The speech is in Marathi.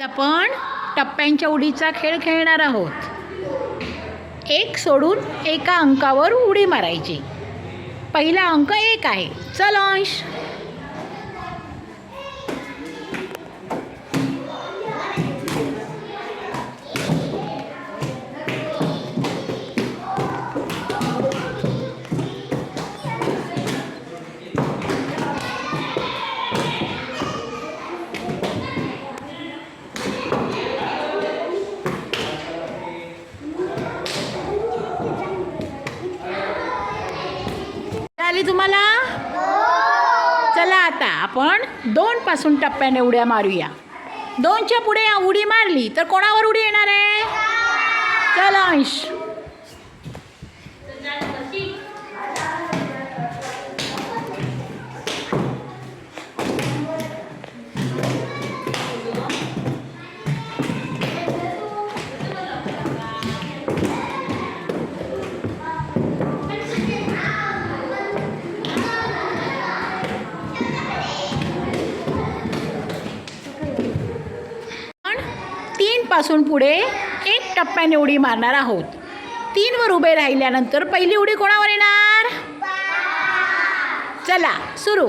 आपण टप्प्यांच्या उडीचा खेळ खेळणार आहोत। एक सोडून एका अंकावर उडी मारायची। पहिला अंक 1 आहे। चल अंश। आली तुम्हाला? चला आता आपण 2 पासून टप्प्याने उड्या मारूया। 2च्या पुढे उडी मारली तर कोणावर उडी येणार आहे? चल अंश। पासून पुढे 1 टप्प्याने उडी मारणार आहोत। 3 वर उभे राहिल्यानंतर पहिली उडी कोणावर येणार? चला सुरू।